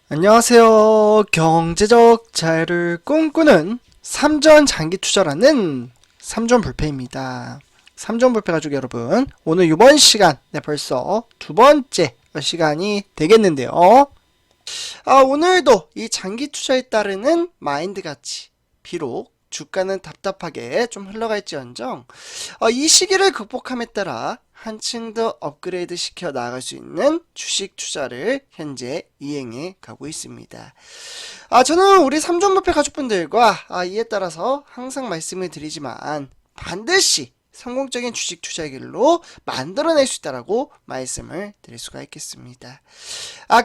안녕하세요. 경제적 자유를 꿈꾸는 삼전 장기 투자라는 삼전불패입니다. 삼전불패 가족 여러분, 오늘 이번 시간 벌써 두 번째 시간이 되겠는데요. 오늘도 이 장기 투자에 따르는 마인드 가치, 비록 주가는 답답하게 좀 흘러갈지언정 이 시기를 극복함에 따라 한층 더 업그레이드 시켜 나아갈 수 있는 주식 투자를 현재 이행해 가고 있습니다. 저는 우리 삼전불패 가족분들과 이에 따라서 항상 말씀을 드리지만 반드시 성공적인 주식 투자의 길로 만들어낼 수 있다라고 말씀을 드릴 수가 있겠습니다.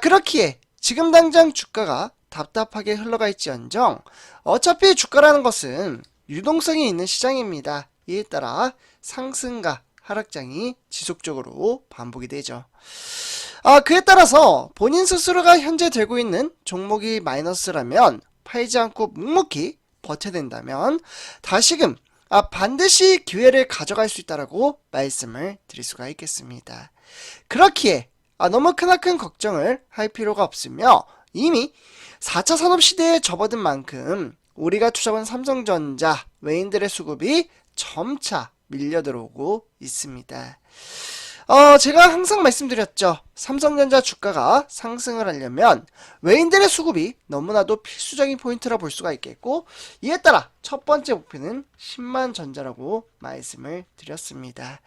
그렇기에 지금 당장 주가가 답답하게 흘러갈지언정 어차피 주가라는 것은 유동성이 있는 시장입니다. 이에 따라 상승과 하락장이 지속적으로 반복이 되죠. 그에 따라서 본인 스스로가 현재 들고 있는 종목이 마이너스라면 팔지 않고 묵묵히 버텨낸다면 다시금 반드시 기회를 가져갈 수 있다라고 말씀을 드릴 수가 있겠습니다. 그렇기에 너무 크나큰 걱정을 할 필요가 없으며 이미 4차 산업시대에 접어든 만큼 우리가 투자한 삼성전자, 외인들의 수급이 점차 밀려들어오고 있습니다. 제가 항상 말씀드렸죠. 삼성전자 주가가 상승을 하려면 외인들의 수급이 너무나도 필수적인 포인트라 볼 수가 있겠고, 이에 따라 첫 번째 목표는 10만 전자라고 말씀을 드렸습니다.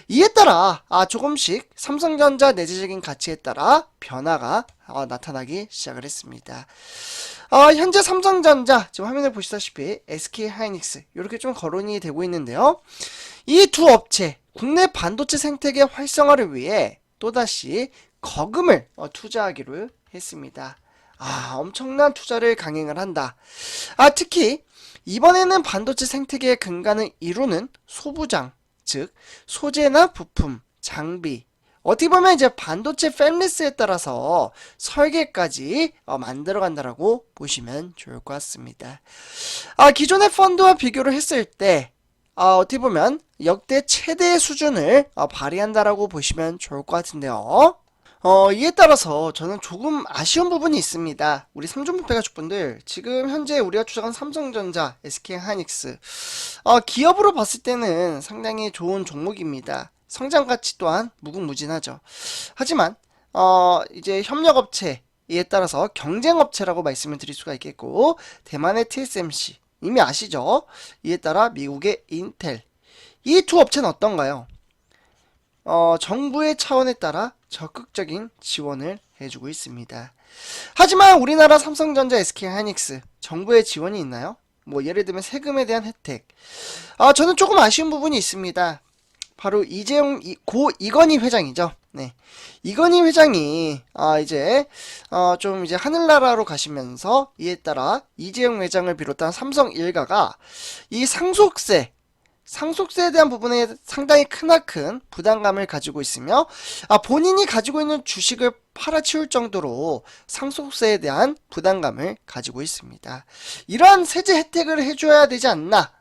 이에 따라 조금씩 삼성전자 내재적인 가치에 따라 변화가 나타나기 시작을 했습니다. 현재 삼성전자 지금 화면을 보시다시피 SK하이닉스 이렇게 좀 거론이 되고 있는데요. 이 두 업체 국내 반도체 생태계 활성화를 위해 또다시 거금을 투자하기로 했습니다. 엄청난 투자를 강행을 한다. 특히 이번에는 반도체 생태계의 근간을 이루는 소부장, 즉 소재나 부품, 장비, 어떻게 보면 이제 반도체 팹리스에 따라서 설계까지 만들어 간다라고 보시면 좋을 것 같습니다. 기존의 펀드와 비교를 했을 때 어떻게 보면 역대 최대의 수준을 발휘한다라고 보시면 좋을 것 같은데요. 이에 따라서 저는 조금 아쉬운 부분이 있습니다. 우리 삼전불패 가족분들, 지금 현재 우리가 투자한 삼성전자, SK하이닉스 기업으로 봤을 때는 상당히 좋은 종목입니다. 성장가치 또한 무궁무진하죠. 하지만 이제 협력업체에 따라서 경쟁업체라고 말씀을 드릴 수가 있겠고, 대만의 TSMC 이미 아시죠? 이에 따라 미국의 인텔, 이 두 업체는 어떤가요? 정부의 차원에 따라 적극적인 지원을 해주고 있습니다. 하지만 우리나라 삼성전자, SK하이닉스 정부의 지원이 있나요? 뭐 예를 들면 세금에 대한 혜택, 저는 조금 아쉬운 부분이 있습니다. 바로 이건희 회장이죠. 네, 이건희 회장이 이제 하늘나라로 가시면서 이에 따라 이재용 회장을 비롯한 삼성 일가가 이 상속세에 대한 부분에 상당히 크나큰 부담감을 가지고 있으며 본인이 가지고 있는 주식을 팔아치울 정도로 상속세에 대한 부담감을 가지고 있습니다. 이러한 세제 혜택을 해줘야 되지 않나?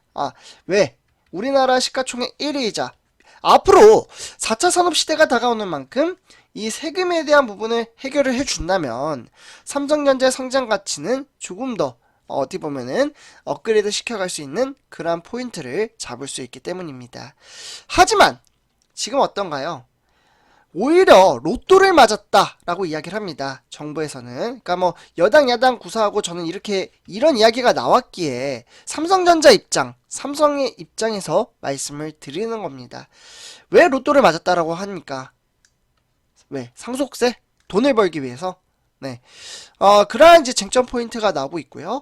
왜? 우리나라 시가총액 1위이자 앞으로 4차 산업시대가 다가오는 만큼 이 세금에 대한 부분을 해결을 해준다면 삼성전자의 성장가치는 조금 더 어떻게 보면은 업그레이드 시켜갈 수 있는 그러한 포인트를 잡을 수 있기 때문입니다. 하지만 지금 어떤가요? 오히려 로또를 맞았다라고 이야기를 합니다. 정부에서는. 그러니까 뭐 여당 야당 구사하고 저는 이런 이야기가 나왔기에 삼성전자 입장, 삼성의 입장에서 말씀을 드리는 겁니다. 왜 로또를 맞았다라고 하니까? 왜? 상속세? 돈을 벌기 위해서? 네. 그러한 이제 쟁점 포인트가 나오고 있고요.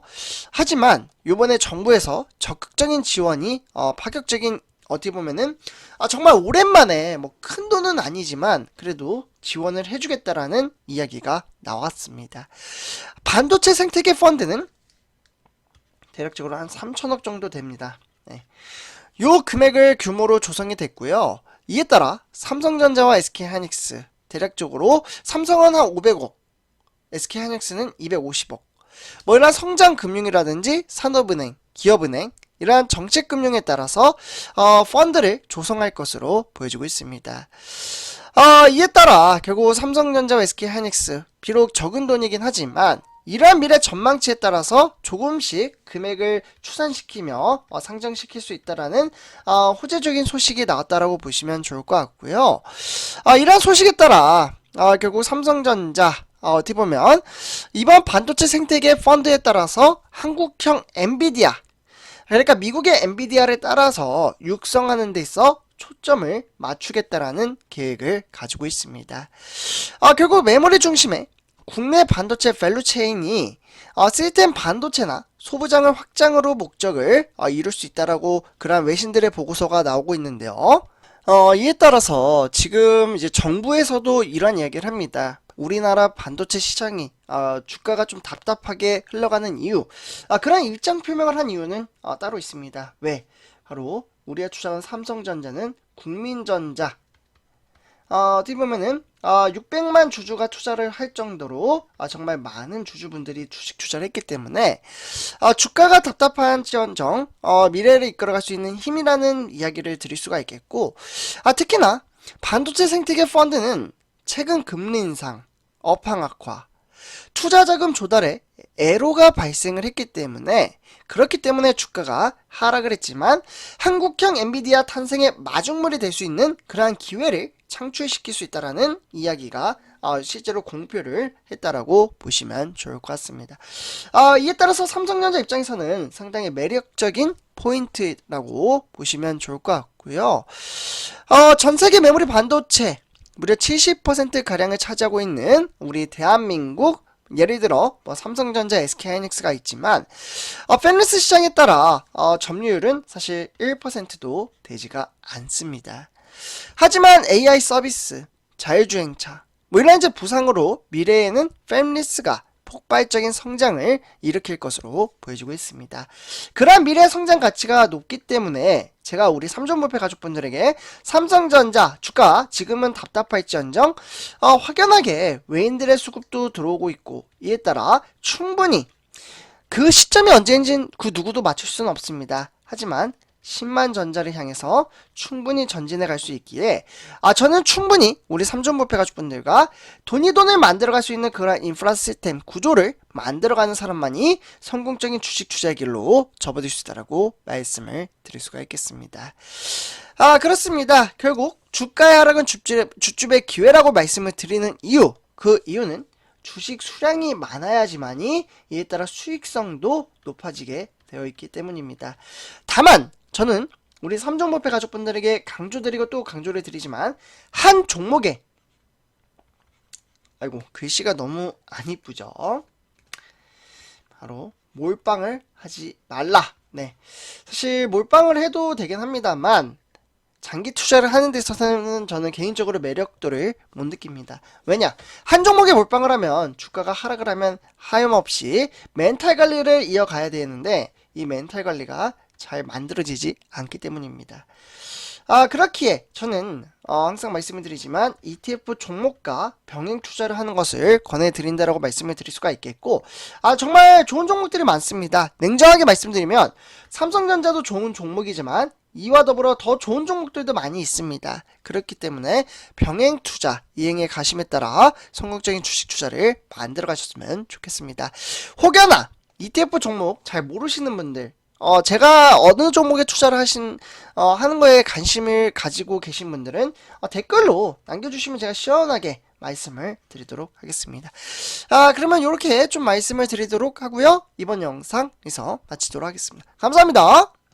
하지만 요번에 정부에서 적극적인 지원이 파격적인, 어떻게 보면은 정말 오랜만에 뭐 큰 돈은 아니지만 그래도 지원을 해주겠다라는 이야기가 나왔습니다. 반도체 생태계 펀드는 대략적으로 한 3천억 정도 됩니다. 네. 요 금액을 규모로 조성이 됐고요. 이에 따라 삼성전자와 SK하이닉스 대략적으로 삼성은 한 500억, SK하이닉스는 250억, 뭐 이런 성장금융이라든지 산업은행, 기업은행 이러한 정책금융에 따라서 펀드를 조성할 것으로 보여지고 있습니다. 이에 따라 결국 삼성전자와 SK하이닉스 비록 적은 돈이긴 하지만 이러한 미래 전망치에 따라서 조금씩 금액을 추산시키며 상승시킬 수 있다라는 호재적인 소식이 나왔다라고 보시면 좋을 것 같고요. 이러한 소식에 따라 결국 삼성전자 어떻게 보면 이번 반도체 생태계 펀드에 따라서 한국형 엔비디아, 그러니까 미국의 엔비디아를 따라서 육성하는 데 있어 초점을 맞추겠다라는 계획을 가지고 있습니다. 결국 메모리 중심의 국내 반도체 밸류체인이 시스템 반도체나 소부장을 확장으로 목적을 이룰 수 있다라고 그러한 외신들의 보고서가 나오고 있는데요. 이에 따라서 지금 이제 정부에서도 이런 이야기를 합니다. 우리나라 반도체 시장이 주가가 좀 답답하게 흘러가는 이유, 그런 입장 표명을 한 이유는 따로 있습니다. 왜? 바로 우리가 투자한 삼성전자는 국민전자, 어떻게 보면은 600만 주주가 투자를 할 정도로 정말 많은 주주분들이 주식 투자를 했기 때문에 주가가 답답한지언정 미래를 이끌어갈 수 있는 힘이라는 이야기를 드릴 수가 있겠고, 특히나 반도체 생태계 펀드는 최근 금리 인상, 업황 악화, 투자자금 조달에 애로가 발생을 했기 때문에, 그렇기 때문에 주가가 하락을 했지만 한국형 엔비디아 탄생의 마중물이 될 수 있는 그러한 기회를 창출시킬 수 있다라는 이야기가 실제로 공표를 했다라고 보시면 좋을 것 같습니다. 이에 따라서 삼성전자 입장에서는 상당히 매력적인 포인트라고 보시면 좋을 것 같고요. 전세계 메모리 반도체 무려 70%가량을 차지하고 있는 우리 대한민국, 예를 들어 삼성전자, SK하이닉스가 있지만 팬리스 시장에 따라 점유율은 사실 1%도 되지가 않습니다. 하지만 AI 서비스, 자율주행차 이런 이제 부상으로 미래에는 팬리스가 폭발적인 성장을 일으킬 것으로 보여지고 있습니다. 그러한 미래 성장 가치가 높기 때문에 제가 우리 삼종목표 가족분들에게 삼성전자 주가 지금은 답답할지언정 확연하게 외인들의 수급도 들어오고 있고, 이에 따라 충분히 그 시점이 언제인지는 그 누구도 맞출 수는 없습니다. 하지만 10만 전자를 향해서 충분히 전진해 갈 수 있기에 저는 충분히 우리 삼종목표 가족분들과 돈을 만들어갈 수 있는 그런 인프라 시스템 구조를 만들어가는 사람만이 성공적인 주식 투자의 길로 접어들 수 있다라고 말씀을 드릴 수가 있겠습니다. 그렇습니다. 결국 주가의 하락은 주줍의 기회라고 말씀을 드리는 이유, 그 이유는 주식 수량이 많아야지만이 이에 따라 수익성도 높아지게 되어 있기 때문입니다. 다만 저는 우리 삼종목표 가족분들에게 강조드리고 또 강조를 드리지만, 한 종목에, 아이고 글씨가 너무 안 이쁘죠? 바로 몰빵을 하지 말라. 네, 사실 몰빵을 해도 되긴 합니다만 장기 투자를 하는 데 있어서는 저는 개인적으로 매력도를 못 느낍니다. 왜냐? 한 종목에 몰빵을 하면 주가가 하락을 하면 하염없이 멘탈 관리를 이어가야 되는데 이 멘탈 관리가 잘 만들어지지 않기 때문입니다. 그렇기에 저는 항상 말씀을 드리지만 ETF 종목과 병행 투자를 하는 것을 권해드린다라고 말씀을 드릴 수가 있겠고, 정말 좋은 종목들이 많습니다. 냉정하게 말씀드리면 삼성전자도 좋은 종목이지만 이와 더불어 더 좋은 종목들도 많이 있습니다. 그렇기 때문에 병행 투자 이행에 가심에 따라 성공적인 주식 투자를 만들어 가셨으면 좋겠습니다. 혹여나 ETF 종목 잘 모르시는 분들, 제가 어느 종목에 투자를 하는 거에 관심을 가지고 계신 분들은 댓글로 남겨주시면 제가 시원하게 말씀을 드리도록 하겠습니다. 그러면 이렇게 좀 말씀을 드리도록 하고요. 이번 영상 여기서 마치도록 하겠습니다. 감사합니다.